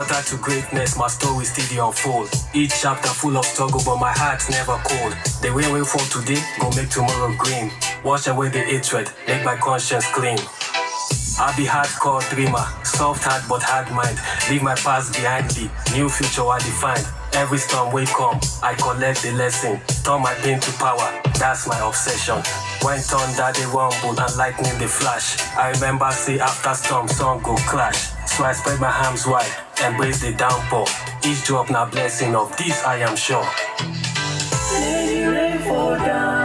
Water to greatness, my story still unfold. Each chapter full of struggle, but my heart's never cold. The way we fall today, go make tomorrow green. Wash away the hatred, make my conscience clean. I be hardcore dreamer, soft heart but hard mind. Leave my past behind me, new future I define. Every storm will come, I collect the lesson. Turn my pain to power, that's my obsession. When thunder they rumble and lightning they flash, I remember say after storm sun go clash. So I spread my arms wide, embrace the downpour. Each drop na blessing, of this I am sure. Let the rain fall down.